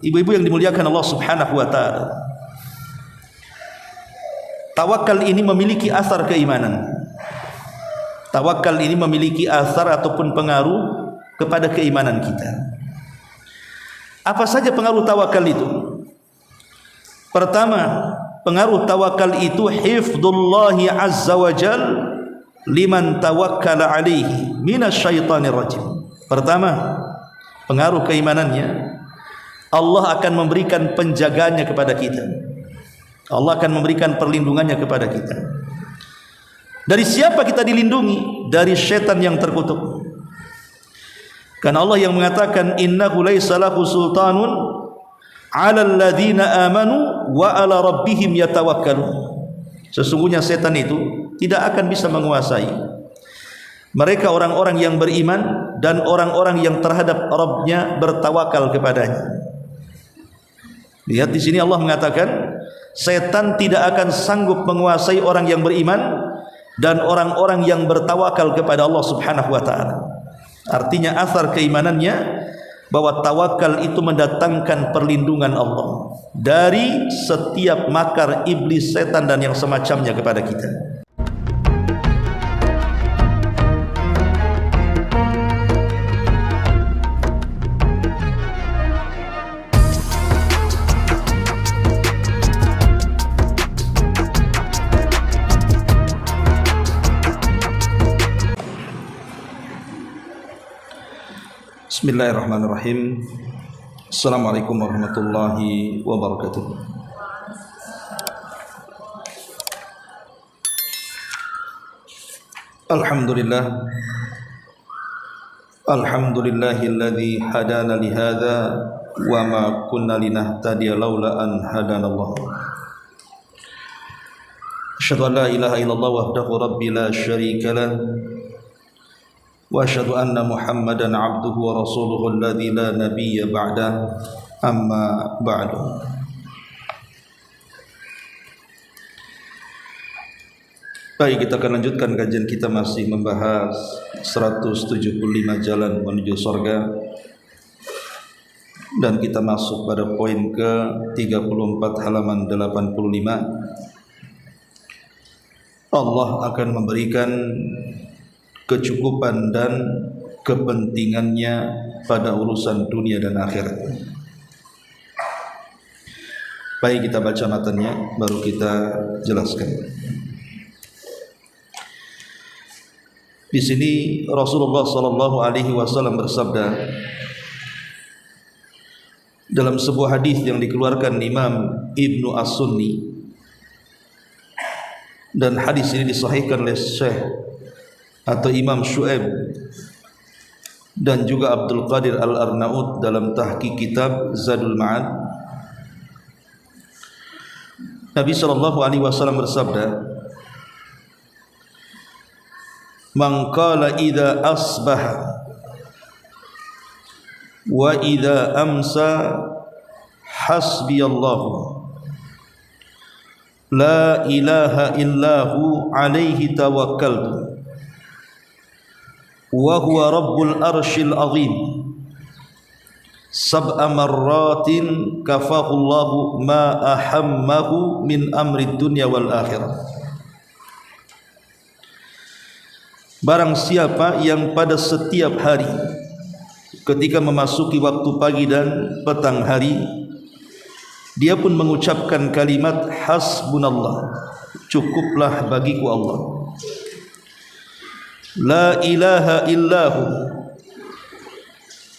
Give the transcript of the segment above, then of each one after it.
Ibu-ibu yang dimuliakan Allah Subhanahu wa taala, tawakal ini memiliki asar keimanan. Tawakal ini memiliki asar ataupun pengaruh kepada keimanan kita. Apa saja pengaruh tawakal itu? Pertama, pengaruh tawakal itu hifdzullahi azza wa jal liman tawakkala alaihi minasyaitonir rajim. Pertama, pengaruh keimanannya, Allah akan memberikan penjagaannya kepada kita. Allah akan memberikan perlindungannya kepada kita. Dari siapa kita dilindungi? Dari syaitan yang terkutuk. Karena Allah yang mengatakan innahu laisa lahu sultanun 'alal ladzina amanu wa 'ala rabbihim yatawakkalun. Sesungguhnya setan itu tidak akan bisa menguasai mereka orang-orang yang beriman dan orang-orang yang terhadap Rabb-nya bertawakal kepadanya. Lihat di sini Allah mengatakan setan tidak akan sanggup menguasai orang yang beriman dan orang-orang yang bertawakal kepada Allah Subhanahu wa taala. Artinya asar keimanannya bahwa tawakal itu mendatangkan perlindungan Allah dari setiap makar iblis, setan dan yang semacamnya kepada kita. Bismillahirrahmanirrahim. Assalamualaikum warahmatullahi wabarakatuh. Alhamdulillah. Alhamdulillahilladzi hadana lihadza wa ma kunna linahtadiya laula an hadanallah. Asyhadu an la ilaha illallah wahdahu rabbi la syarika lah. Wa asyhadu anna Muhammadan abduhu wa rasuluhu alladzi la nabiyya ba'da, amma ba'du. Baik, kita akan lanjutkan kajian kita, masih membahas 175 jalan menuju surga, dan kita masuk pada poin ke 34 halaman 85. Allah akan memberikan kecukupan dan kepentingannya pada urusan dunia dan akhirat. Baik, kita baca matanya baru kita jelaskan. Di sini Rasulullah sallallahu alaihi wasallam bersabda dalam sebuah hadis yang dikeluarkan Imam Ibnu As-Sunni, dan hadis ini disahihkan oleh Syekh atau Imam Syu'aib dan juga Abdul Qadir Al-Arnaud dalam tahqiq kitab Zadul Ma'ad. Nabi sallallahu alaihi wasallam bersabda, "Man qala idza asbaha wa idza amsa hasbiyallahu la ilaha illahu alaihi tawakkaltu wa huwa rabbul arshil azim sab'a marratin kafahullahu ma ahammahu min amri dunya wal akhirah." Barang siapa yang pada setiap hari ketika memasuki waktu pagi dan petang hari dia pun mengucapkan kalimat hasbunallah, cukuplah bagiku Allah, la ilaha illahu,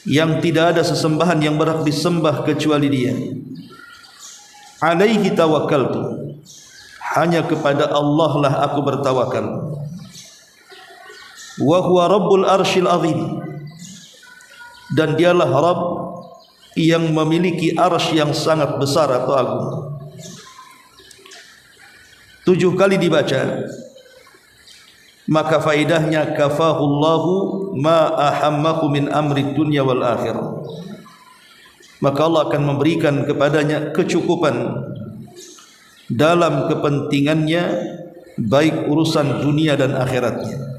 yang tidak ada sesembahan yang berhak disembah kecuali Dia, alaihi tawakkaltu, hanya kepada Allah lah aku bertawakal, wa huwa rabbul arshil azim, dan Dialah Rabb yang memiliki arsy yang sangat besar atau agung. 7 kali dibaca, maka faedahnya kafahullahu ma ahammahu min amri dunya wal akhirah, maka Allah akan memberikan kepadanya kecukupan dalam kepentingannya, baik urusan dunia dan akhiratnya.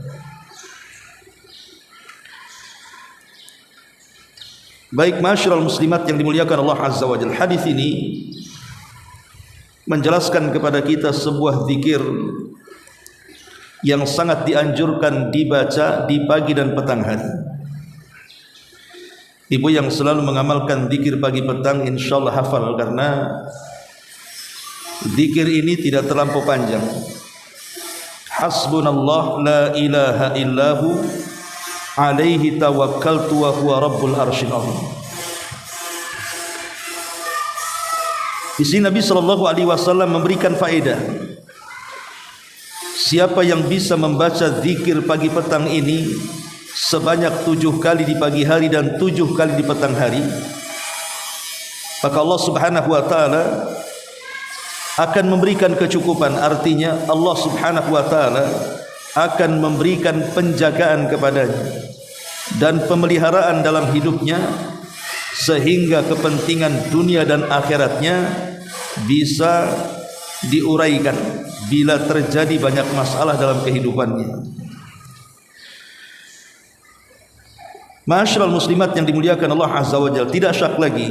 Baik ma'asyiral muslimat yang dimuliakan Allah Azza wa Jalla, hadis ini menjelaskan kepada kita sebuah zikir yang sangat dianjurkan dibaca di pagi dan petang hari. Ibu yang selalu mengamalkan zikir pagi petang insyaallah hafal, karena zikir ini tidak terlampau panjang. Hasbunallah la ilaha illahu alaihi tawakkaltu wa huwa rabbul arsyil azim. Di sini Nabi sallallahu alaihi wasallam memberikan faedah. Siapa yang bisa membaca zikir pagi petang ini sebanyak 7 kali di pagi hari dan 7 kali di petang hari, maka Allah Subhanahu wa taala akan memberikan kecukupan. Artinya Allah Subhanahu wa taala akan memberikan penjagaan kepadanya dan pemeliharaan dalam hidupnya, sehingga kepentingan dunia dan akhiratnya bisa diuraikan bila terjadi banyak masalah dalam kehidupannya. Ma'asyiral muslimat yang dimuliakan Allah Azza wa Jalla, tidak syak lagi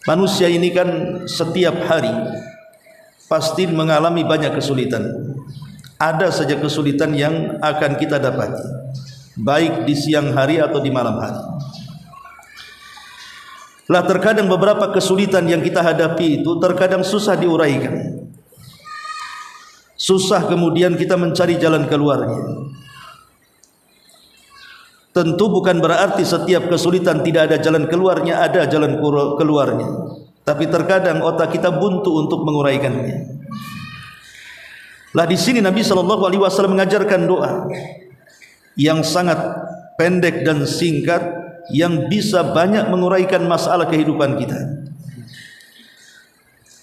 manusia ini kan setiap hari pasti mengalami banyak kesulitan. Ada saja kesulitan yang akan kita dapati, baik di siang hari atau di malam hari. Lah terkadang beberapa kesulitan yang kita hadapi itu terkadang susah diuraikan, susah kemudian kita mencari jalan keluarnya. Tentu bukan berarti setiap kesulitan tidak ada jalan keluarnya, ada jalan keluarnya. Tapi terkadang otak kita buntu untuk menguraikannya. Lah di sini Nabi sallallahu alaihi wasallam mengajarkan doa yang sangat pendek dan singkat yang bisa banyak menguraikan masalah kehidupan kita.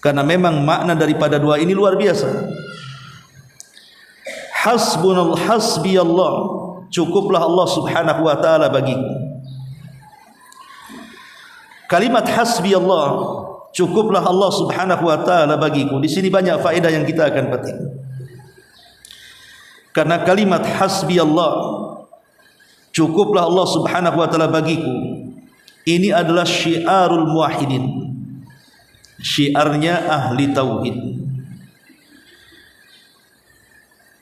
Karena memang makna daripada doa ini luar biasa. Hasbiyallah, cukuplah Allah Subhanahu wa taala bagiku. Kalimat hasbiyallah, cukuplah Allah Subhanahu wa taala bagiku, di sini banyak faedah yang kita akan petik. Karena kalimat hasbiyallah, cukuplah Allah Subhanahu wa taala bagiku, ini adalah syiarul muwahhidin, syiarnya ahli tauhid.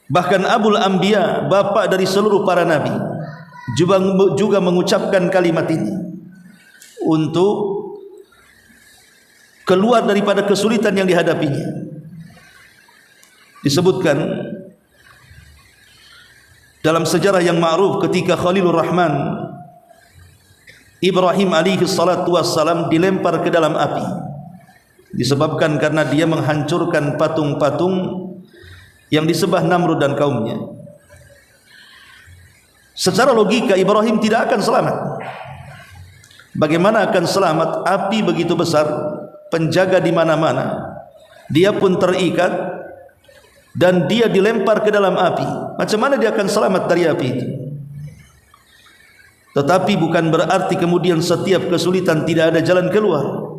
Bahkan Abul Anbiya, bapak dari seluruh para nabi, juga mengucapkan kalimat ini untuk keluar daripada kesulitan yang dihadapinya. Disebutkan dalam sejarah yang ma'ruf ketika Khalilur Rahman Ibrahim alaihi salatu wassalam dilempar ke dalam api, disebabkan karena dia menghancurkan patung-patung yang disembah Namrud dan kaumnya. Secara logika Ibrahim tidak akan selamat. Bagaimana akan selamat? Api begitu besar, penjaga di mana-mana, dia pun terikat dan dia dilempar ke dalam api. Macam mana dia akan selamat dari api itu? Tetapi bukan berarti kemudian setiap kesulitan tidak ada jalan keluar.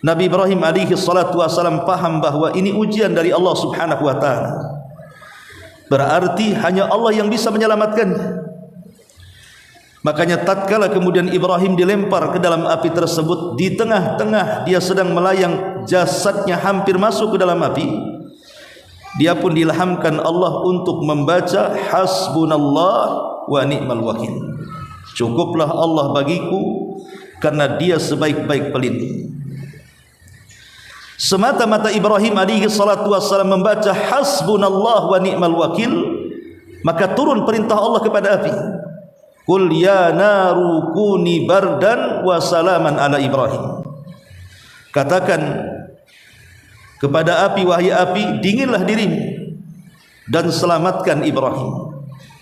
Nabi Ibrahim alaihi salatu wasallam paham bahwa ini ujian dari Allah Subhanahu wa taala. Berarti hanya Allah yang bisa menyelamatkannya. Makanya tatkala kemudian Ibrahim dilempar ke dalam api tersebut, di tengah-tengah dia sedang melayang, jasadnya hampir masuk ke dalam api, dia pun diilhamkan Allah untuk membaca hasbunallah wa ni'mal wakil. Cukuplah Allah bagiku karena dia sebaik-baik pelindung. Semata-mata Ibrahim alaihi salatu wassalam membaca hasbunallah wa ni'mal wakil, maka turun perintah Allah kepada api. Qul ya naru kuni bardan wa salaman ala Ibrahim. Katakan kepada api, wahai api, dinginlah dirimu dan selamatkan Ibrahim.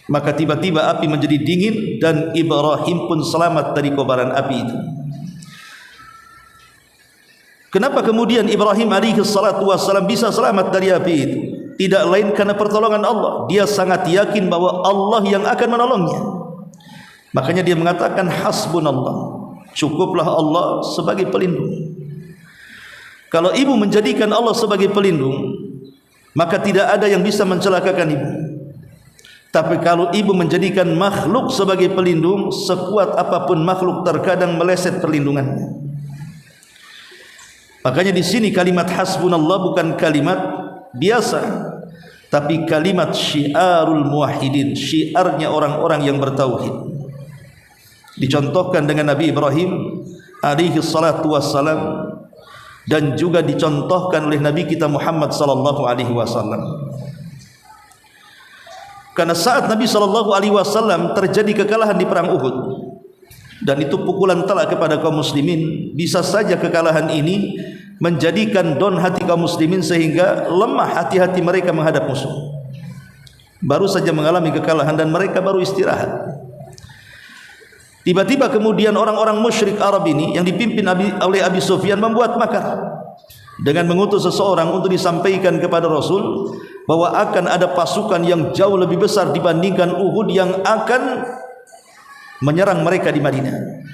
Maka tiba-tiba api menjadi dingin dan Ibrahim pun selamat dari kobaran api itu. Kenapa kemudian Ibrahim alaihi salatu wassalam bisa selamat dari api itu? Tidak lain karena pertolongan Allah. Dia sangat yakin bahwa Allah yang akan menolongnya. Makanya dia mengatakan hasbunallah, cukuplah Allah sebagai pelindung. Kalau ibu menjadikan Allah sebagai pelindung, maka tidak ada yang bisa mencelakakan ibu. Tapi kalau ibu menjadikan makhluk sebagai pelindung, sekuat apapun makhluk terkadang meleset perlindungannya. Makanya di sini kalimat hasbunallah bukan kalimat biasa, tapi kalimat syiarul muwahhidin, syiarnya orang-orang yang bertauhid. Dicontohkan dengan Nabi Ibrahim alaihi salatu wassalam, dan juga dicontohkan oleh Nabi kita Muhammad sallallahu alaihi wasallam. Karena saat Nabi SAW terjadi kekalahan di perang Uhud, dan itu pukulan telak kepada kaum muslimin, bisa saja kekalahan ini menjadikan don hati kaum muslimin sehingga lemah hati-hati mereka menghadap musuh. Baru saja mengalami kekalahan dan mereka baru istirahat. Tiba-tiba kemudian orang-orang musyrik Arab ini yang dipimpin oleh Abi Sufyan membuat makar dengan mengutus seseorang untuk disampaikan kepada Rasul bahwa akan ada pasukan yang jauh lebih besar dibandingkan Uhud yang akan menyerang mereka di Madinah.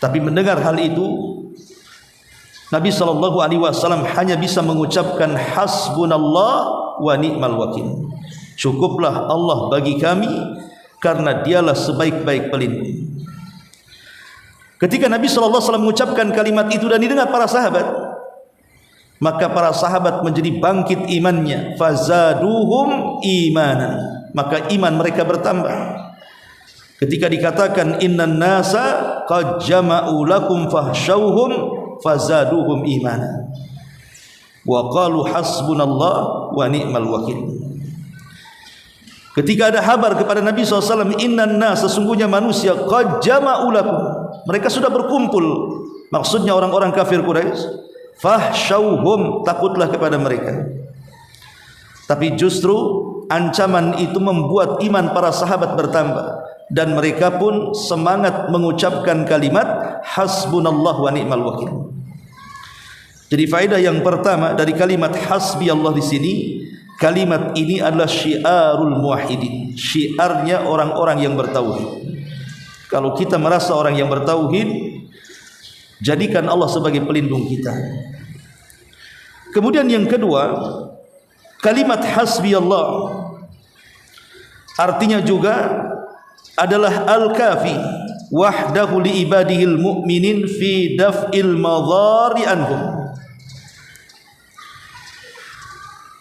Tapi mendengar hal itu, Nabi SAW hanya bisa mengucapkan hasbunallah wa ni'mal wakil. Cukuplah Allah bagi kami, karena dialah sebaik-baik pelindung. Ketika Nabi SAW mengucapkan kalimat itu dan didengar para sahabat, maka para sahabat menjadi bangkit imannya, fazaduhum imanan, maka iman mereka bertambah. Ketika dikatakan innan nasa qad jama'u lakum fahsyauhum fazaduhum imanan wa qalu hasbunallah wa ni'mal wakil. Ketika ada kabar kepada Nabi SAW, innan nas, sesungguhnya manusia, qad jama'u lakum, mereka sudah berkumpul, maksudnya orang-orang kafir Quraisy, fahsyauhum, takutlah kepada mereka. Tapi justru ancaman itu membuat iman para sahabat bertambah, dan mereka pun semangat mengucapkan kalimat hasbunallah wa ni'mal wakil. Jadi faedah yang pertama dari kalimat hasbi Allah di sini, kalimat ini adalah syiarul muwahhidin, syiarnya orang-orang yang bertauhid. Kalau kita merasa orang yang bertauhid, jadikan Allah sebagai pelindung kita. Kemudian yang kedua, kalimat hasbi Allah artinya juga adalah al-kafi wahdahu li ibadihil mu'minin fi daf'il madhari anhum.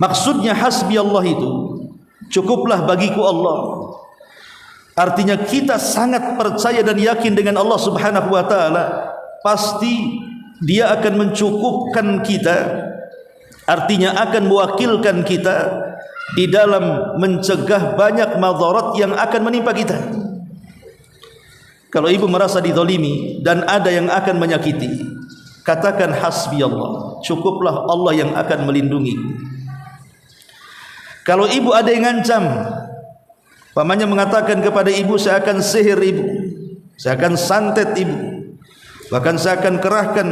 Maksudnya hasbi Allah itu, cukuplah bagiku Allah, artinya kita sangat percaya dan yakin dengan Allah Subhanahu wa ta'ala, pasti Dia akan mencukupkan kita, artinya akan mewakilkan kita di dalam mencegah banyak madarat yang akan menimpa kita. Kalau ibu merasa dizalimi dan ada yang akan menyakiti, katakan hasbi Allah, cukuplah Allah yang akan melindungi. Kalau ibu ada yang ngancam, pamannya mengatakan kepada ibu, saya akan sihir ibu, saya akan santet ibu, bahkan saya akan kerahkan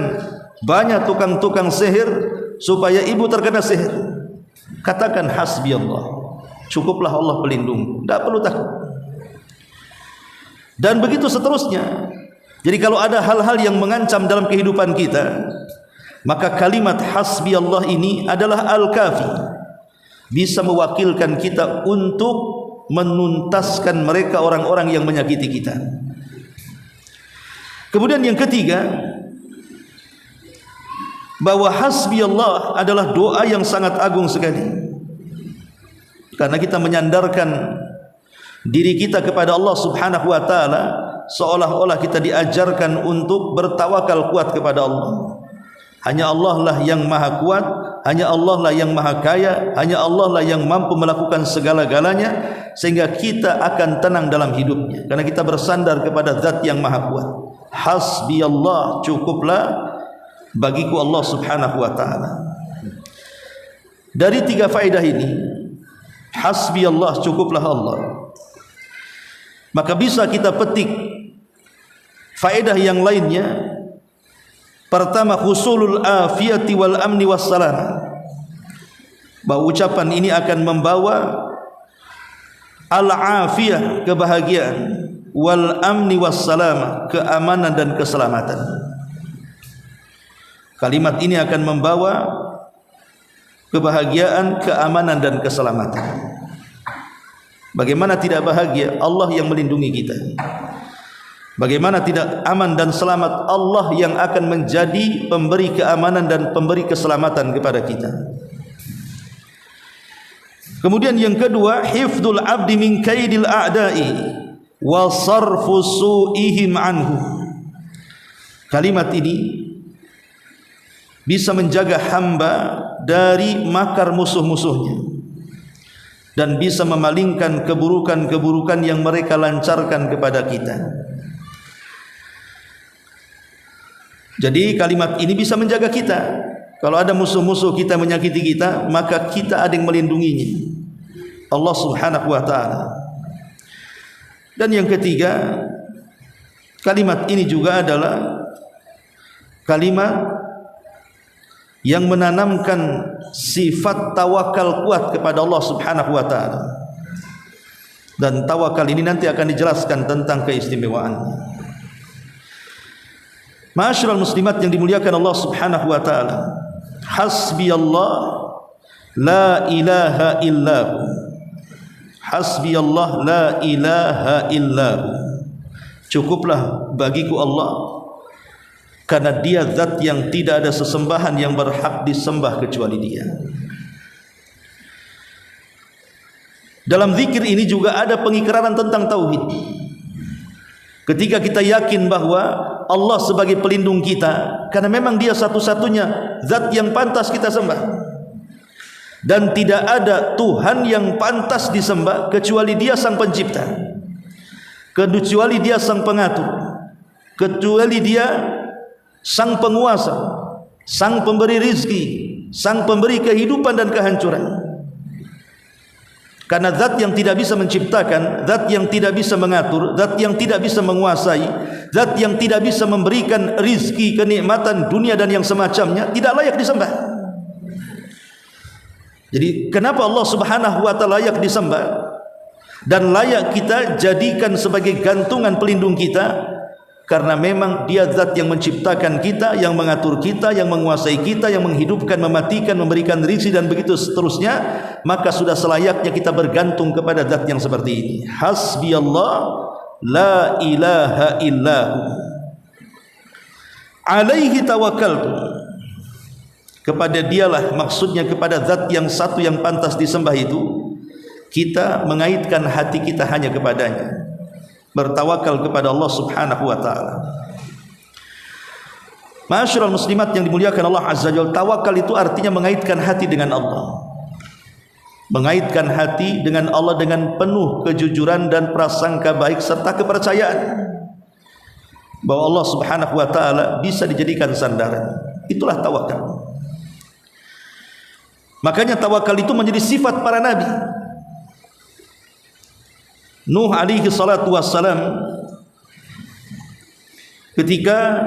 banyak tukang-tukang sihir supaya ibu terkena sihir, katakan hasbi Allah, cukuplah Allah pelindung, tidak perlu takut. Dan begitu seterusnya. Jadi kalau ada hal-hal yang mengancam dalam kehidupan kita, maka kalimat hasbi Allah ini adalah al-kafi, bisa mewakilkan kita untuk menuntaskan mereka orang-orang yang menyakiti kita. Kemudian yang ketiga, bahwa hasbi Allah adalah doa yang sangat agung sekali, karena kita menyandarkan diri kita kepada Allah Subhanahu wa ta'ala, seolah-olah kita diajarkan untuk bertawakal kuat kepada Allah. Hanya Allah lah yang maha kuat, hanya Allah lah yang maha kaya, hanya Allah lah yang mampu melakukan segala-galanya, sehingga kita akan tenang dalam hidupnya, karena kita bersandar kepada zat yang maha kuat. Hasbi Allah, cukuplah bagiku Allah Subhanahu wa ta'ala. Dari tiga faedah ini, hasbi Allah, cukuplah Allah, maka bisa kita petik faedah yang lainnya. Pertama, husulul afiyati wal amni wassalam, bahwa ucapan ini akan membawa al-afiyah, kebahagiaan, wal amni wassalam, keamanan dan keselamatan. Kalimat ini akan membawa kebahagiaan, keamanan dan keselamatan. Bagaimana tidak bahagia? Allah yang melindungi kita. Bagaimana tidak aman dan selamat? Allah yang akan menjadi pemberi keamanan dan pemberi keselamatan kepada kita. Kemudian yang kedua, hifdzul abdi min kaidil a'da'i wa sarfu su'ihim anhu. Kalimat ini bisa menjaga hamba dari makar musuh-musuhnya dan bisa memalingkan keburukan-keburukan yang mereka lancarkan kepada kita. Jadi kalimat ini bisa menjaga kita. Kalau ada musuh-musuh kita menyakiti kita, maka kita ada yang melindunginya, Allah Subhanahu wa ta'ala. Dan yang ketiga, kalimat ini juga adalah kalimat yang menanamkan sifat tawakal kuat kepada Allah Subhanahu wa ta'ala. Dan tawakal ini nanti akan dijelaskan tentang keistimewaannya. Ma'asyiral muslimat yang dimuliakan Allah Subhanahu wa ta'ala, hasbiyallah la ilaha illahu. Hasbiyallah la ilaha illahu. Cukuplah bagiku Allah, karena Dia zat yang tidak ada sesembahan yang berhak disembah kecuali Dia. Dalam zikir ini juga ada pengikraran tentang tauhid. Ketika kita yakin bahwa Allah sebagai pelindung kita, karena memang Dia satu-satunya zat yang pantas kita sembah, dan tidak ada Tuhan yang pantas disembah kecuali Dia sang pencipta, kecuali Dia sang pengatur, kecuali Dia sang penguasa, sang pemberi rizki, sang pemberi kehidupan dan kehancuran. Karena zat yang tidak bisa menciptakan, zat yang tidak bisa mengatur, zat yang tidak bisa menguasai, zat yang tidak bisa memberikan rizki, kenikmatan dunia dan yang semacamnya, tidak layak disembah. Jadi kenapa Allah Subhanahu wa ta'ala layak disembah dan layak kita jadikan sebagai gantungan pelindung kita? Karena memang Dia zat yang menciptakan kita, yang mengatur kita, yang menguasai kita, yang menghidupkan, mematikan, memberikan rezeki dan begitu seterusnya. Maka sudah selayaknya kita bergantung kepada zat yang seperti ini. Hasbiyallah la ilaha illahu alaihi tawakkaltu. Kepada Dialah, maksudnya kepada zat yang satu yang pantas disembah itu, kita mengaitkan hati kita hanya kepadanya, bertawakal kepada Allah Subhanahu wa ta'ala. Ma'asyiral muslimat yang dimuliakan Allah Azza wa Jalla, tawakal itu artinya mengaitkan hati dengan Allah. Mengaitkan hati dengan Allah dengan penuh kejujuran dan prasangka baik serta kepercayaan bahwa Allah Subhanahu wa ta'ala bisa dijadikan sandaran. Itulah tawakal. Makanya tawakal itu menjadi sifat para nabi. Nuh alaihi salatu wassalam, ketika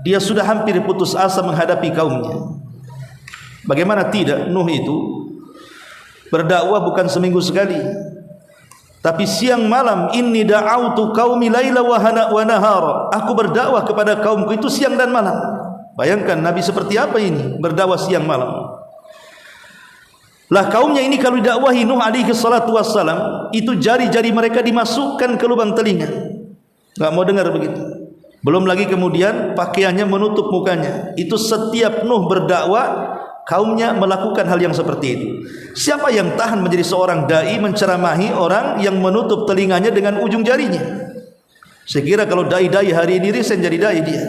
dia sudah hampir putus asa menghadapi kaumnya, bagaimana tidak, Nuh itu berdakwah bukan seminggu sekali, tapi siang malam. Inni da'autu qaumi laila wa nahara. Aku berdakwah kepada kaumku itu siang dan malam. Bayangkan Nabi seperti apa ini, berdakwah siang malam. Lah kaumnya ini kalau didakwahi Nuh alaihi salatu wassalam, itu jari-jari mereka dimasukkan ke lubang telinga, enggak mau dengar begitu. Belum lagi kemudian pakaiannya menutup mukanya. Itu setiap Nuh berdakwah, kaumnya melakukan hal yang seperti itu. Siapa yang tahan menjadi seorang dai menceramahi orang yang menutup telinganya dengan ujung jarinya? Saya kira kalau dai-dai hari ini resign jadi dai dia.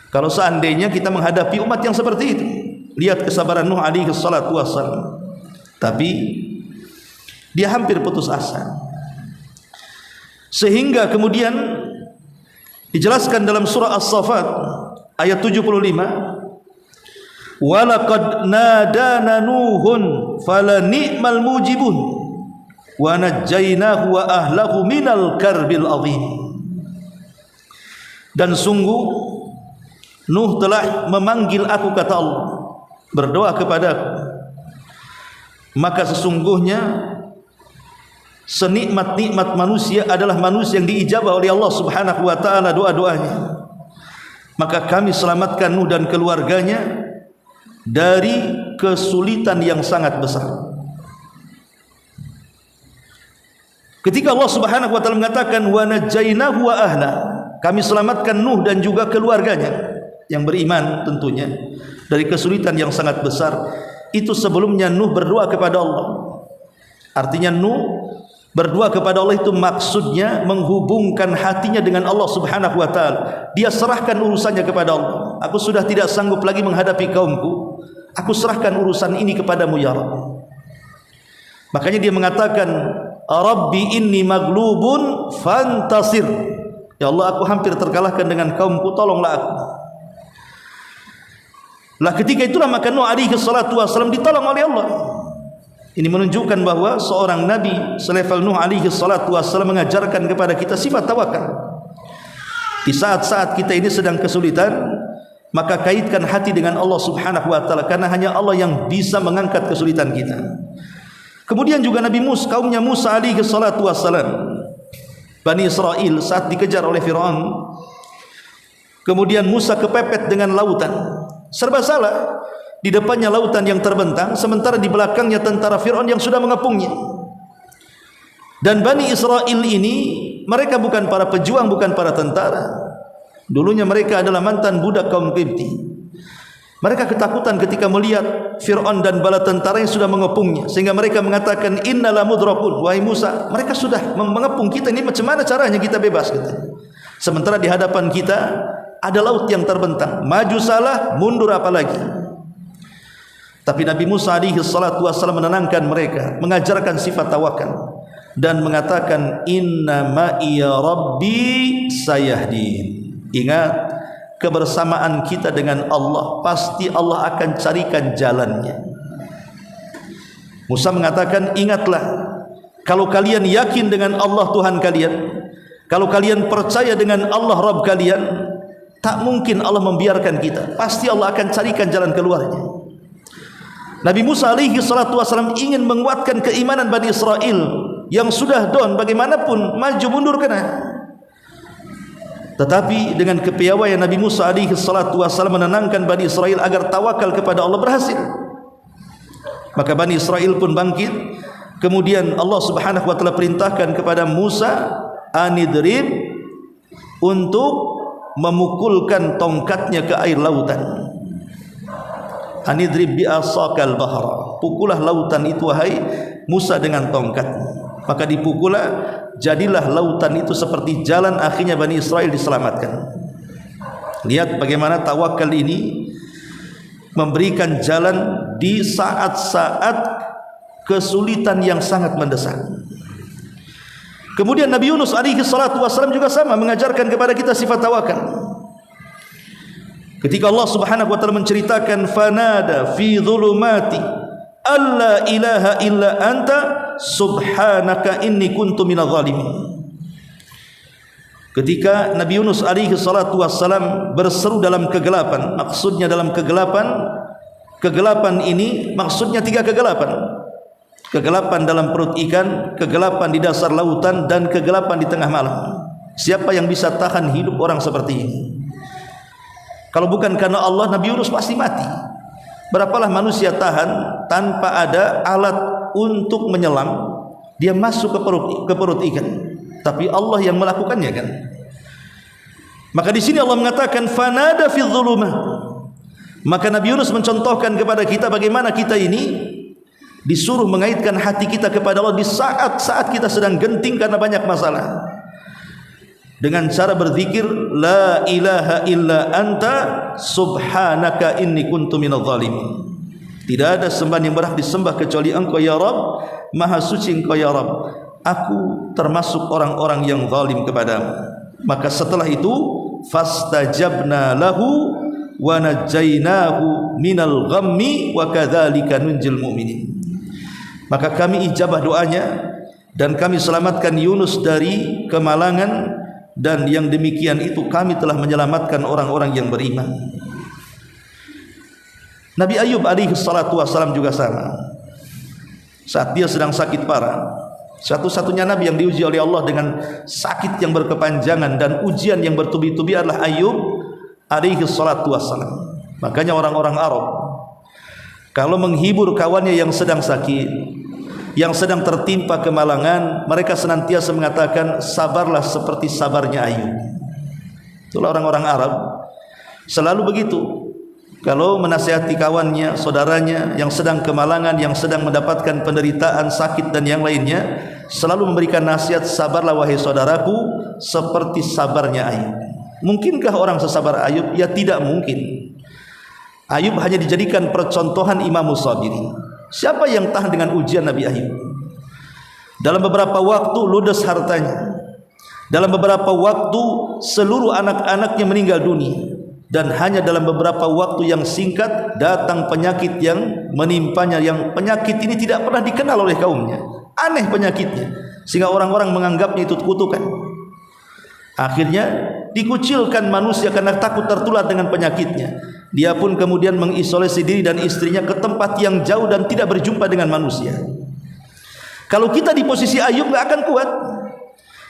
Kalau seandainya kita menghadapi umat yang seperti itu, lihat kesabaran Nuh alaihi salatu wassalam. Tapi dia hampir putus asa, sehingga kemudian dijelaskan dalam surah As-Saffat ayat 75, walaqad nadana nuhun fala ni'mal mujibun wa najjaynahu wa ahlahu minal karbil azim. Dan sungguh Nuh telah memanggil aku, kata Allah, berdoa kepadaku, maka sesungguhnya senikmat-nikmat manusia adalah manusia yang diijabah oleh Allah Subhanahu wa ta'ala doa-doanya. Maka kami selamatkan Nuh dan keluarganya dari kesulitan yang sangat besar. Ketika Allah Subhanahu wa taala mengatakan wa najjaynahu wa ahla, kami selamatkan Nuh dan juga keluarganya yang beriman tentunya dari kesulitan yang sangat besar. Itu sebelumnya Nuh berdoa kepada Allah. Artinya Nuh berdoa kepada Allah itu maksudnya menghubungkan hatinya dengan Allah Subhanahu wa taala. Dia serahkan urusannya kepada Allah. Aku sudah tidak sanggup lagi menghadapi kaumku. Aku serahkan urusan ini kepadamu ya Rabb. Makanya dia mengatakan, Rabbi inni maglubun fantasir. Ya Allah, aku hampir terkalahkan dengan kaumku, tolonglah aku. Lah ketika itulah maka Nuh alaihi salatu wasallam ditolong oleh Allah. Ini menunjukkan bahwa seorang nabi selevel Nuh alaihi salatu wasallam mengajarkan kepada kita sifat tawakal. Di saat-saat kita ini sedang kesulitan, maka kaitkan hati dengan Allah Subhanahu wa taala, karena hanya Allah yang bisa mengangkat kesulitan kita. Kemudian juga Nabi Musa, kaumnya Musa alaihi salatu wassalam, Bani Israel saat dikejar oleh Fir'aun, kemudian Musa kepepet dengan lautan, serba salah. Di depannya lautan yang terbentang, sementara di belakangnya tentara Fir'aun yang sudah mengepungnya. Dan Bani Israel ini, mereka bukan para pejuang, bukan para tentara. Dulunya mereka adalah mantan budak kaum Qibti. Mereka ketakutan ketika melihat Fir'aun dan bala tentara yang sudah mengepungnya, sehingga mereka mengatakan innala mudrakun, wahai Musa, mereka sudah mengepung kita, ini macam mana caranya kita bebas gitu. Sementara di hadapan kita ada laut yang terbentang, maju salah, mundur apalagi. Tapi Nabi Musa alaihi salatu wasallam menenangkan mereka, mengajarkan sifat tawakal dan mengatakan inna ma'iya rabbi sayahdin. Ingat, kebersamaan kita dengan Allah, pasti Allah akan carikan jalannya. Musa mengatakan, ingatlah, kalau kalian yakin dengan Allah Tuhan kalian, kalau kalian percaya dengan Allah Rabb kalian, tak mungkin Allah membiarkan kita, pasti Allah akan carikan jalan keluarnya. Nabi Musa alaihi salatu wasallam ingin menguatkan keimanan Bani Israel yang sudah down, bagaimanapun maju mundur kena. Tetapi dengan kepiawaian Nabi Musa alaihi salatu wasallam menenangkan Bani Israel agar tawakal kepada Allah, berhasil. Maka Bani Israel pun bangkit. Kemudian Allah Subhanahu wa taala perintahkan kepada Musa anidrib, untuk memukulkan tongkatnya ke air lautan. Anidrib bi asaqal bahra, pukullah lautan itu wahai Musa dengan tongkat. Maka dipukullah, jadilah lautan itu seperti jalan, akhirnya Bani Israel diselamatkan. Lihat bagaimana tawakal ini memberikan jalan di saat-saat kesulitan yang sangat mendesak. Kemudian Nabi Yunus alaihi salatu wasallam juga sama mengajarkan kepada kita sifat tawakal. Ketika Allah Subhanahu wa taala menceritakan fanada fi dhulumati alla ilaha illa anta subhanaka inni kuntu minadh dhalimin. Ketika Nabi Yunus alaihi salatu wassalam berseru dalam kegelapan, maksudnya dalam kegelapan ini maksudnya 3 kegelapan. Kegelapan dalam perut ikan, kegelapan di dasar lautan, dan kegelapan di tengah malam. Siapa yang bisa tahan hidup orang seperti ini? Kalau bukan karena Allah, Nabi Yunus pasti mati. Berapalah manusia tahan tanpa ada alat untuk menyelam, dia masuk ke perut ikan. Tapi Allah yang melakukannya kan. Maka di sini Allah mengatakan fanada fi dhulumah. Maka Nabi Yunus mencontohkan kepada kita bagaimana kita ini disuruh mengaitkan hati kita kepada Allah di saat-saat kita sedang genting karena banyak masalah, dengan cara berzikir la ilaha illa anta subhanaka inni kuntu minadh dhalimin. Tidak ada sembahan yang berhak disembah kecuali Engkau ya Rabb, maha suci Engkau ya Rabb, aku termasuk orang-orang yang zalim kepadamu. Maka setelah itu fastajabna lahu wa najjaynahu minal ghammi wa kadzalika nunjil mu'minin. Maka kami ijabah doanya dan kami selamatkan Yunus dari kemalangan, dan yang demikian itu kami telah menyelamatkan orang-orang yang beriman. Nabi Ayub alaihi salatu wassalam juga sama. Saat dia sedang sakit parah, satu-satunya nabi yang diuji oleh Allah dengan sakit yang berkepanjangan dan ujian yang bertubi-tubi adalah Ayub alaihi salatu wassalam. Makanya orang-orang Arab kalau menghibur kawannya yang sedang sakit, yang sedang tertimpa kemalangan, mereka senantiasa mengatakan, sabarlah seperti sabarnya Ayub. Itulah orang-orang Arab, selalu begitu. Kalau menasihati kawannya, saudaranya yang sedang kemalangan, yang sedang mendapatkan penderitaan, sakit dan yang lainnya, selalu memberikan nasihat, sabarlah wahai saudaraku seperti sabarnya Ayub. Mungkinkah orang sesabar Ayub? Ya tidak mungkin. Ayub hanya dijadikan percontohan Imamus Sabirin. Siapa yang tahan dengan ujian Nabi Ayub? Dalam beberapa waktu ludes hartanya, dalam beberapa waktu seluruh anak-anaknya meninggal dunia, dan hanya dalam beberapa waktu yang singkat datang penyakit yang menimpanya, yang penyakit ini tidak pernah dikenal oleh kaumnya. Aneh penyakitnya, sehingga orang-orang menganggapnya itu kutukan. Akhirnya dikucilkan manusia karena takut tertular dengan penyakitnya. Dia pun kemudian mengisolasi diri dan istrinya ke tempat yang jauh dan tidak berjumpa dengan manusia. Kalau kita di posisi Ayub nggak akan kuat.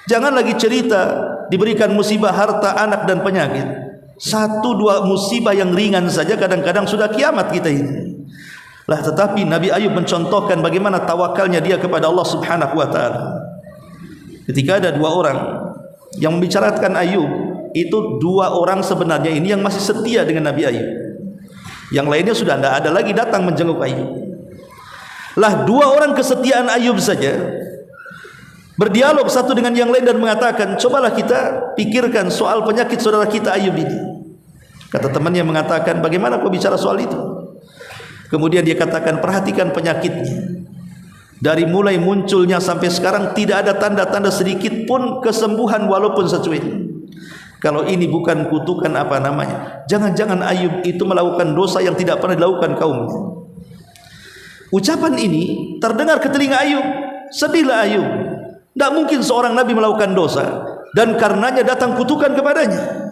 Jangan lagi cerita diberikan musibah harta, anak dan penyakit. Satu dua musibah yang ringan saja kadang-kadang sudah kiamat kita ini. Lah tetapi Nabi Ayub mencontohkan bagaimana tawakalnya dia kepada Allah Subhanahu wa taala. Ketika ada dua orang yang membicarakan Ayub, itu dua orang sebenarnya ini yang masih setia dengan Nabi Ayub. Yang lainnya sudah tidak ada lagi datang menjenguk Ayub. Lah dua orang kesetiaan Ayub saja berdialog satu dengan yang lain dan mengatakan, cobalah kita pikirkan soal penyakit saudara kita Ayub ini. Kata temannya mengatakan, bagaimana kau bicara soal itu? Kemudian dia katakan, perhatikan penyakitnya. Dari mulai munculnya sampai sekarang tidak ada tanda-tanda sedikit pun kesembuhan walaupun secuil. Kalau ini bukan kutukan apa namanya? Jangan-jangan Ayub itu melakukan dosa yang tidak pernah dilakukan kaumnya. Ucapan ini terdengar ke telinga Ayub. Sedihlah Ayub. Tidak mungkin seorang Nabi melakukan dosa dan karenanya datang kutukan kepadanya.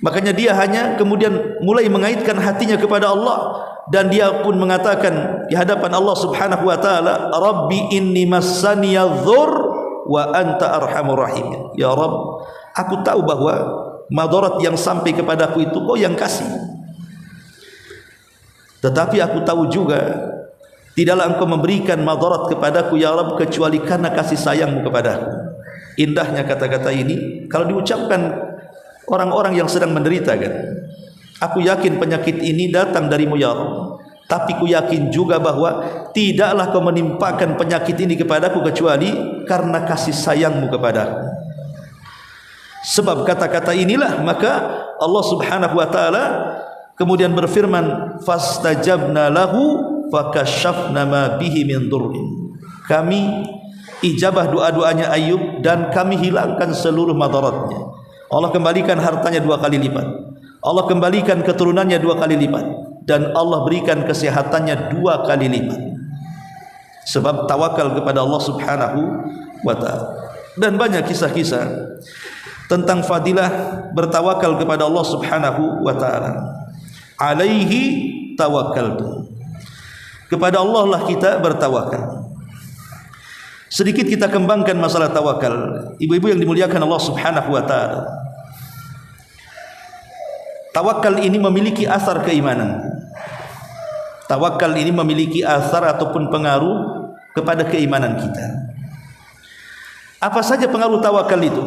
Makanya dia hanya kemudian mulai mengaitkan hatinya kepada Allah, dan dia pun mengatakan di hadapan Allah Subhanahu wa taala, Rabbi inni massaniyadh-dhurr wa anta arhamur rahimin. Ya Rabb, aku tahu bahwa madarat yang sampai kepadaku itu kau yang kasih. Tetapi aku tahu juga tidaklah engkau memberikan madarat kepadaku ya Rabb kecuali karena kasih sayangmu kepadaku. Indahnya kata-kata ini kalau diucapkan orang-orang yang sedang menderita kan. Aku yakin penyakit ini datang darimu ya Rabb, tapi ku yakin juga bahwa tidaklah kau menimpakan penyakit ini kepadaku kecuali karena kasih sayangmu kepadaku. Sebab kata-kata inilah maka Allah Subhanahu wa taala kemudian berfirman, fastajabna lahu fakashafna ma bihi min dhurrin. Kami ijabah doa-doanya Ayub dan kami hilangkan seluruh madaratnya. Allah kembalikan hartanya 2 kali lipat, Allah kembalikan keturunannya 2 kali lipat, dan Allah berikan kesehatannya 2 kali lipat. Sebab tawakal kepada Allah Subhanahu wa ta'ala. Dan banyak kisah-kisah tentang fadilah bertawakal kepada Allah Subhanahu wa ta'ala. Alaihi tawakkaltu. Kepada Allah lah kita bertawakal. Sedikit kita kembangkan masalah tawakal. Ibu-ibu yang dimuliakan Allah Subhanahu wa ta'ala, tawakal ini memiliki asar keimanan. Tawakal ini memiliki asar ataupun pengaruh kepada keimanan kita. Apa saja pengaruh tawakal itu?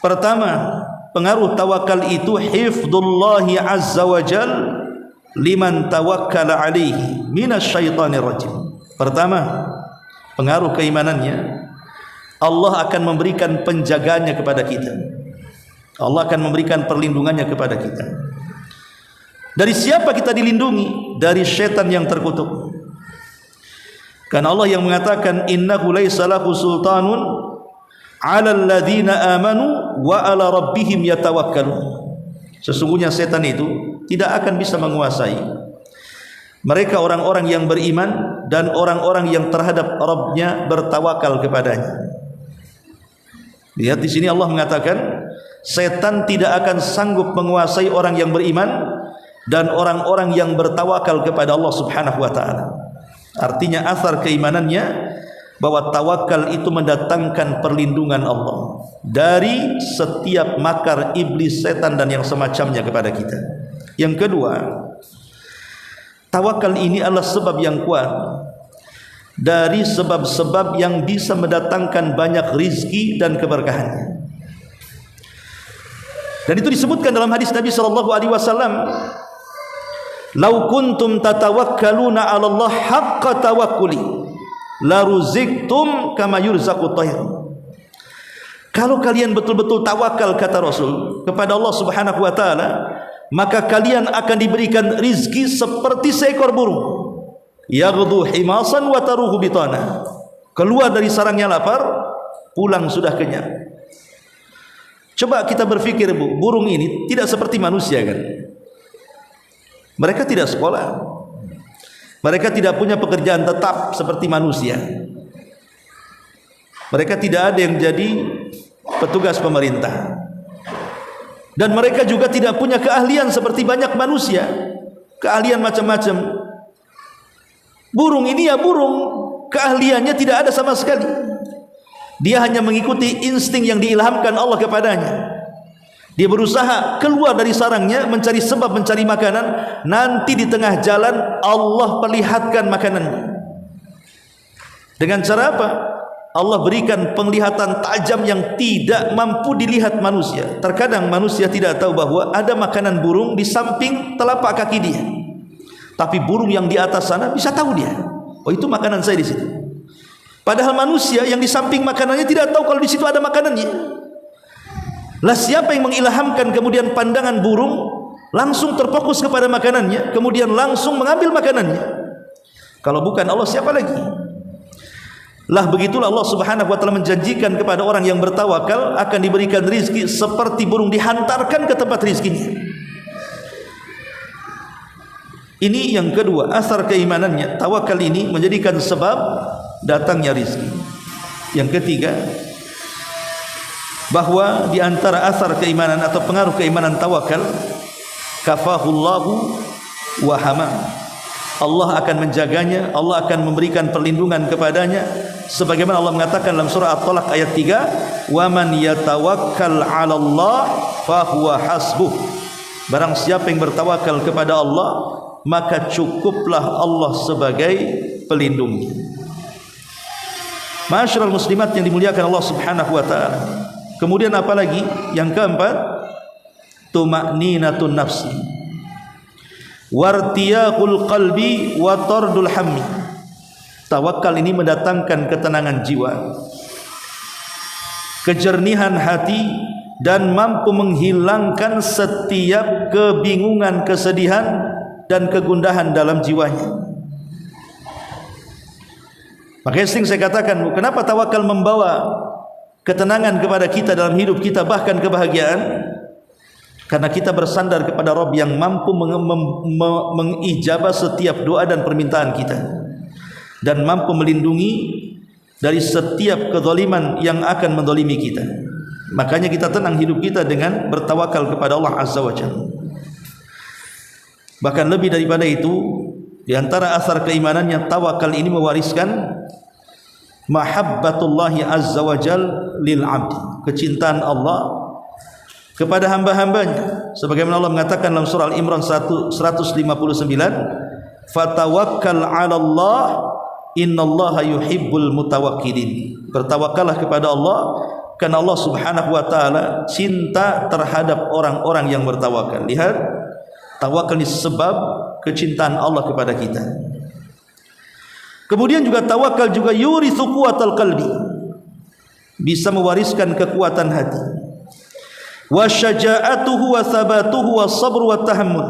Pertama, pengaruh tawakal itu hifdzullahi azza wa jal liman tawakkala alaihi minasyaitonir rajim. Pertama, pengaruh keimanannya, Allah akan memberikan penjagaannya kepada kita. Allah akan memberikan perlindungannya kepada kita. Dari siapa kita dilindungi? Dari syaitan yang terkutuk. Karena Allah yang mengatakan, innahu laisa lahu sultanun 'alal ladzina amanu wa 'ala rabbihim yatawakkalun. Sesungguhnya setan itu tidak akan bisa menguasai mereka orang-orang yang beriman dan orang-orang yang terhadap Rabbnya bertawakal kepadanya. Lihat di sini Allah mengatakan setan tidak akan sanggup menguasai orang yang beriman dan orang-orang yang bertawakal kepada Allah Subhanahu wa ta'ala. Artinya asar keimanannya bahwa tawakal itu mendatangkan perlindungan Allah dari setiap makar iblis, setan dan yang semacamnya kepada kita. Yang kedua, tawakal ini adalah sebab yang kuat dari sebab-sebab yang bisa mendatangkan banyak rizki dan keberkahannya. Dan itu disebutkan dalam hadis Nabi SAW, "Lau kuntum tatawakkaluna 'ala Allah haqqa tawakkuli, la ruziktum kama yurzaqut tayr." Kalau kalian betul-betul tawakal, kata Rasul, kepada Allah Subhanahu wa taala, maka kalian akan diberikan rizki seperti seekor burung. Yaghdu himasan wa taruhu bitana. Keluar dari sarangnya lapar, pulang sudah kenyang. Coba kita berpikir, Bu, burung ini tidak seperti manusia kan? Mereka tidak sekolah. Mereka tidak punya pekerjaan tetap seperti manusia. Mereka tidak ada yang jadi petugas pemerintah. Dan mereka juga tidak punya keahlian seperti banyak manusia. Keahlian macam-macam. Burung ini ya burung, keahliannya tidak ada sama sekali. Dia hanya mengikuti insting yang diilhamkan Allah kepadanya. Dia berusaha keluar dari sarangnya, mencari sebab, mencari makanan. Nanti di tengah jalan Allah perlihatkan makanannya. Dengan cara apa? Allah berikan penglihatan tajam yang tidak mampu dilihat manusia. Terkadang manusia tidak tahu bahwa ada makanan burung di samping telapak kaki dia. Tapi burung yang di atas sana bisa tahu dia. Oh, itu makanan saya di situ. Padahal manusia yang di samping makanannya tidak tahu kalau di situ ada makanannya. Lah siapa yang mengilhamkan kemudian pandangan burung langsung terfokus kepada makanannya, kemudian langsung mengambil makanannya? Kalau bukan Allah, siapa lagi? Lah begitulah Allah Subhanahu wa taala menjanjikan kepada orang yang bertawakal akan diberikan rizki seperti burung dihantarkan ke tempat rizkinya. Ini yang kedua, asar keimanannya. Tawakal ini menjadikan sebab datangnya rizki. Yang ketiga, bahwa di antara asar keimanan atau pengaruh keimanan tawakal, kafahullahu wa hama. Allah akan menjaganya, Allah akan memberikan perlindungan kepadanya, sebagaimana Allah mengatakan dalam surah At-Talaq ayat 3, "Wa man yatawakkal 'ala Allah fa huwa hasbuh." Barang siapa yang bertawakal kepada Allah, maka cukuplah Allah sebagai pelindungnya. Ma'asyiral muslimat yang dimuliakan Allah Subhanahu wa taala. Kemudian apa lagi? Yang keempat, tuma'ninatun nafsi, wartiyaqul qalbi wa tardul hammi. Tawakal ini mendatangkan ketenangan jiwa, kejernihan hati, dan mampu menghilangkan setiap kebingungan, kesedihan, dan kegundahan dalam jiwanya. Makanya sering saya katakan, kenapa tawakal membawa ketenangan kepada kita dalam hidup kita, bahkan kebahagiaan? Karena kita bersandar kepada Rabb yang mampu mengijabah setiap doa dan permintaan kita, dan mampu melindungi dari setiap kezaliman yang akan menzalimi kita. Makanya kita tenang hidup kita dengan bertawakal kepada Allah Azza wa Jalla. Bahkan lebih daripada itu, di antara asar keimanannya, tawakal ini mewariskan mahabbatullahi azza wa jal lil abdi, kecintaan Allah kepada hamba-hambanya, sebagaimana Allah mengatakan dalam surah Al-Imran 159, "Fatawakkal 'ala Allah, innallaha yuhibbul mutawakkilin." Bertawakallah kepada Allah, karena Allah Subhanahu wa taala cinta terhadap orang-orang yang bertawakal. Lihat, tawakal ini sebab kecintaan Allah kepada kita. Kemudian juga tawakal juga yurithu quwwatal qalbi, bisa mewariskan kekuatan hati. Wa syaja'atuhu wa thabatuhu wa sabru wa tahammul.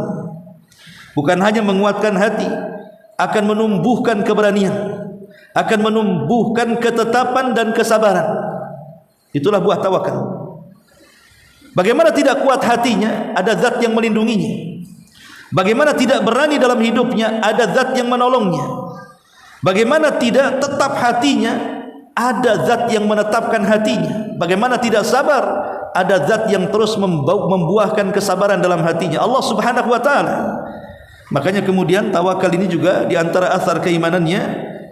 Bukan hanya menguatkan hati, akan menumbuhkan keberanian, akan menumbuhkan ketetapan dan kesabaran. Itulah buah tawakal. Bagaimana tidak kuat hatinya, ada zat yang melindunginya. Bagaimana tidak berani dalam hidupnya, ada zat yang menolongnya. Bagaimana tidak tetap hatinya, ada zat yang menetapkan hatinya. Bagaimana tidak sabar, ada zat yang terus membuahkan kesabaran dalam hatinya, Allah Subhanahu wa taala. Makanya kemudian tawakal ini juga di antara asar keimanannya,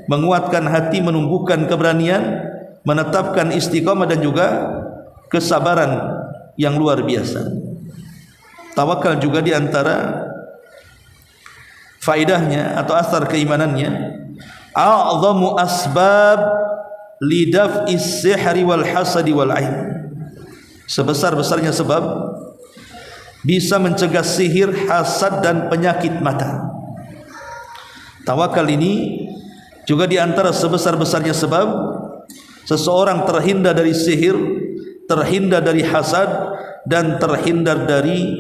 menguatkan hati, menumbuhkan keberanian, menetapkan istiqamah, dan juga kesabaran yang luar biasa. Tawakal juga di antara faedahnya atau asar keimanannya, a'zamu asbab lidaf'is sihri wal hasadi wal ain. Sebesar-besarnya sebab bisa mencegah sihir, hasad dan penyakit mata. Tawakal ini juga di antara sebesar-besarnya sebab seseorang terhindar dari sihir, terhindar dari hasad dan terhindar dari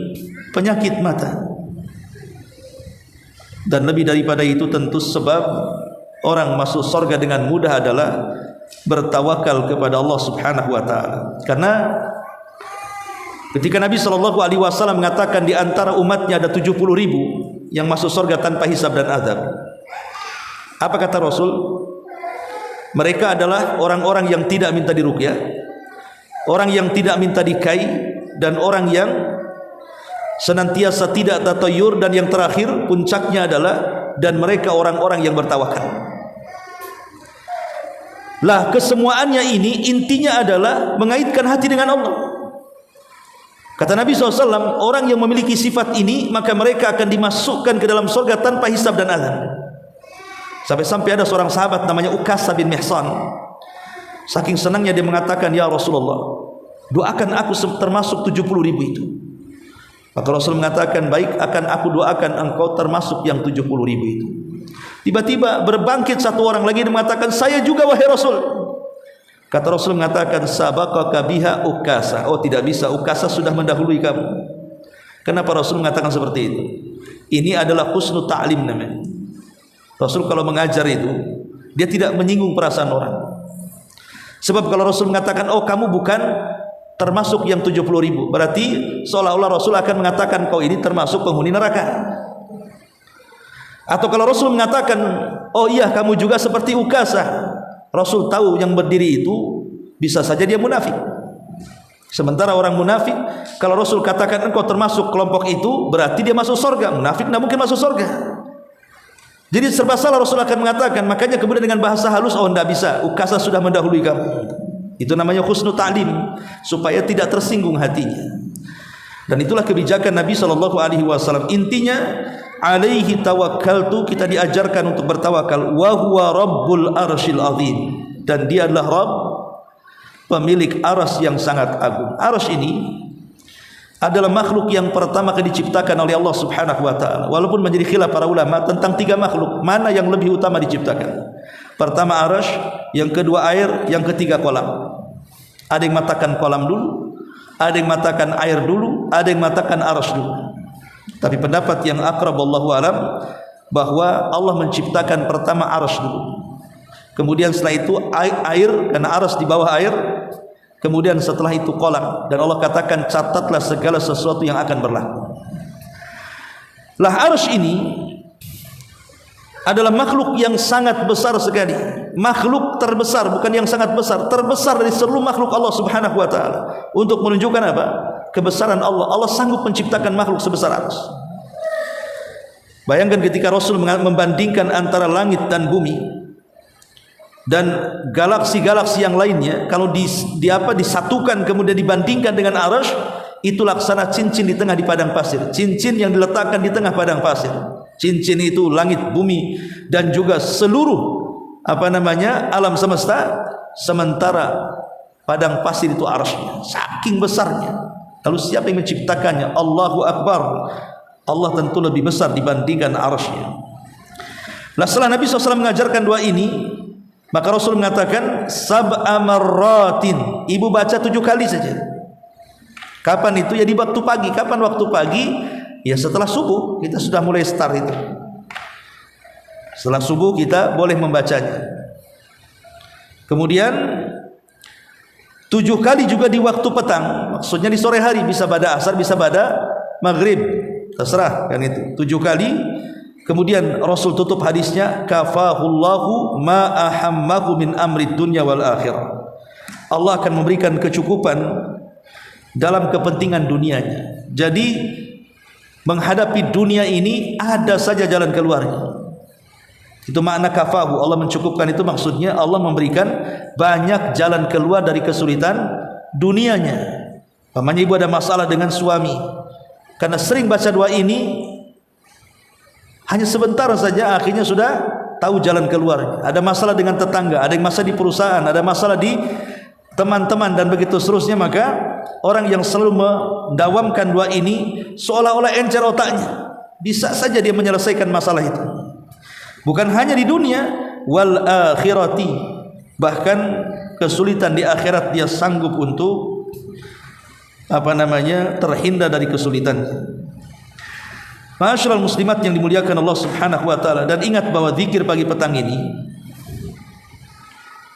penyakit mata. Dan lebih daripada itu tentu sebab orang masuk surga dengan mudah adalah bertawakal kepada Allah Subhanahu wa taala. Karena ketika Nabi SAW mengatakan di antara umatnya ada 70.000 yang masuk surga tanpa hisab dan azab, apa kata Rasul? Mereka adalah orang-orang yang tidak minta diruqyah, orang yang tidak minta dikai, dan orang yang senantiasa tidak tatayur, dan yang terakhir puncaknya adalah dan mereka orang-orang yang bertawakal. Lah, kesemuaannya ini intinya adalah mengaitkan hati dengan Allah. Kata Nabi SAW, orang yang memiliki sifat ini maka mereka akan dimasukkan ke dalam surga tanpa hisab dan azab. Sampai-sampai ada seorang sahabat namanya Ukasha bin Mihsan, saking senangnya dia mengatakan, ya Rasulullah, doakan aku termasuk 70.000 itu. Maka Rasul mengatakan, baik, akan aku doakan engkau termasuk yang 70.000 itu. Tiba-tiba berbangkit satu orang lagi dan mengatakan, saya juga wahai Rasul. Kata Rasul mengatakan, sabaqaka biha Ukasha. Oh, tidak bisa, Ukasha sudah mendahului kamu. Kenapa Rasul mengatakan seperti itu? Ini adalah husnul ta'lim namanya. Rasul kalau mengajar itu dia tidak menyinggung perasaan orang. Sebab kalau Rasul mengatakan, oh kamu bukan termasuk yang 70.000, berarti seolah-olah Rasul akan mengatakan kau ini termasuk penghuni neraka. Atau kalau Rasul mengatakan, oh iya kamu juga seperti Ukasha, Rasul tahu yang berdiri itu bisa saja dia munafik. Sementara orang munafik, kalau Rasul katakan engkau termasuk kelompok itu, berarti dia masuk surga. Munafik tidak mungkin masuk surga. Jadi serba salah Rasul akan mengatakan. Makanya kemudian dengan bahasa halus, oh tidak bisa, Ukasha sudah mendahului kamu. Itu namanya husnul ta'lim, supaya tidak tersinggung hatinya. Dan itulah kebijakan Nabi SAW. Intinya, alaihi tawakkaltu, kita diajarkan untuk bertawakal. Wa huwa rabbul arsyil azim, dan dia adalah Rabb, pemilik arsy yang sangat agung. Arsy ini adalah makhluk yang pertama kali diciptakan oleh Allah Subhanahu wa taala. Walaupun menjadi khilaf para ulama tentang 3 makhluk, mana yang lebih utama diciptakan. Pertama arsy, yang kedua air, yang ketiga kolam. Ada yang mengatakan kolam dulu, ada yang mengatakan air dulu, ada yang mengatakan arsy dulu. Tapi pendapat yang akrab wallahu alam, bahwa Allah menciptakan pertama arsy dulu. Kemudian setelah itu air, karena arsy di bawah air. Kemudian setelah itu kolam, dan Allah katakan catatlah segala sesuatu yang akan berlaku. Lah, arsy ini adalah makhluk yang sangat besar sekali, makhluk terbesar, bukan yang sangat besar, terbesar dari seluruh makhluk Allah Subhanahu wa taala. Untuk menunjukkan apa? Kebesaran Allah. Allah sanggup menciptakan makhluk sebesar arsy. Bayangkan ketika Rasul membandingkan antara langit dan bumi dan galaksi-galaksi yang lainnya, kalau disatukan kemudian dibandingkan dengan arsy, itu laksana cincin di tengah di padang pasir. Cincin yang diletakkan di tengah padang pasir. Cincin itu langit, bumi, dan juga seluruh alam semesta. Sementara padang pasir itu arsy-nya, saking besarnya. Lalu siapa yang menciptakannya? Allahu Akbar. Allah tentu lebih besar dibandingkan arsy-nya. Nah, setelah Nabi SAW mengajarkan doa ini, maka Rasul mengatakan sab'a marratin. Ibu baca 7 kali saja. Kapan itu? Ya di waktu pagi. Kapan waktu pagi? Ya setelah subuh kita sudah mulai start itu. Setelah subuh kita boleh membacanya. Kemudian 7 kali juga di waktu petang. Maksudnya di sore hari, bisa pada asar, bisa pada maghrib, terserah kan itu. 7 kali. Kemudian Rasul tutup hadisnya, kafahullahu ma ahammahu min amri dunya wal akhirah. Allah akan memberikan kecukupan dalam kepentingan dunianya. Jadi menghadapi dunia ini ada saja jalan keluarnya. Itu makna kafahu. Allah mencukupkan itu maksudnya Allah memberikan banyak jalan keluar dari kesulitan dunianya. Pamannya ibu ada masalah dengan suami, karena sering baca doa ini, hanya sebentar saja akhirnya sudah tahu jalan keluar. Ada masalah dengan tetangga, ada yang masalah di perusahaan, ada masalah di teman-teman dan begitu seterusnya, maka orang yang selalu mendawamkan doa ini seolah-olah encer otaknya, bisa saja dia menyelesaikan masalah itu. Bukan hanya di dunia, wal akhirati, bahkan kesulitan di akhirat dia sanggup untuk terhindar dari kesulitan. Ma'asyiral muslimat yang dimuliakan Allah Subhanahu wa taala, dan ingat bahwa zikir pagi petang ini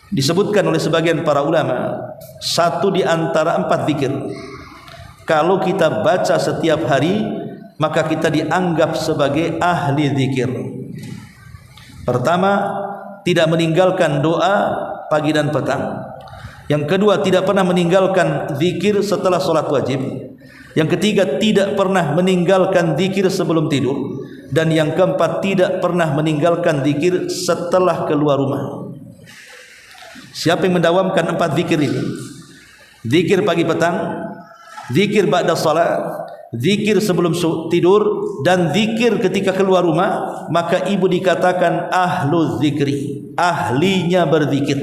disebutkan oleh sebagian para ulama satu di antara 4 zikir. Kalau kita baca setiap hari, maka kita dianggap sebagai ahli zikir. Pertama, tidak meninggalkan doa pagi dan petang. Yang kedua, tidak pernah meninggalkan zikir setelah sholat wajib. Yang ketiga, tidak pernah meninggalkan zikir sebelum tidur. Dan yang keempat, tidak pernah meninggalkan zikir setelah keluar rumah. Siapa yang mendawamkan 4 zikir ini, zikir pagi petang, zikir ba'da salat, zikir sebelum tidur, dan zikir ketika keluar rumah, maka ibu dikatakan ahlu zikri, ahlinya berzikir.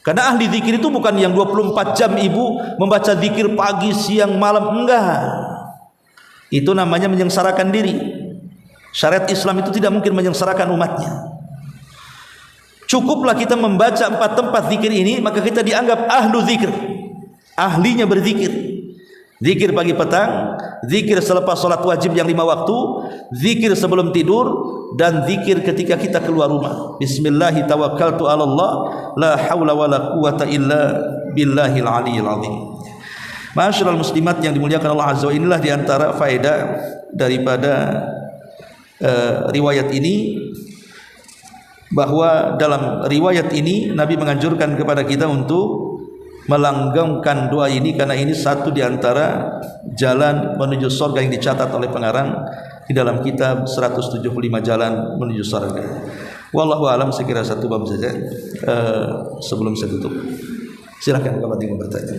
Karena ahli zikir itu bukan yang 24 jam ibu membaca zikir pagi, siang, malam, enggak. Itu namanya menyengsarakan diri. Syariat Islam itu tidak mungkin menyengsarakan umatnya. Cukuplah kita membaca 4 tempat zikir ini, maka kita dianggap ahlu zikir, ahlinya berzikir. Zikir pagi petang, zikir selepas sholat wajib yang 5 waktu, zikir sebelum tidur, dan zikir ketika kita keluar rumah. Bismillahi tawakkaltu ala Allah, la hawla wa la quwata illa billahil aliyyil azim. Ma'asyiral muslimat yang dimuliakan Allah Azza wa Jalla, inilah diantara faedah daripada riwayat ini, bahwa dalam riwayat ini Nabi menganjurkan kepada kita untuk melanggengkan doa ini, karena ini satu di antara jalan menuju surga yang dicatat oleh pengarang di dalam kitab 175 jalan menuju surga. Wallahu alam, saya kira satu bab saja sebelum saya tutup. Silakan kalau ada yang bertanya.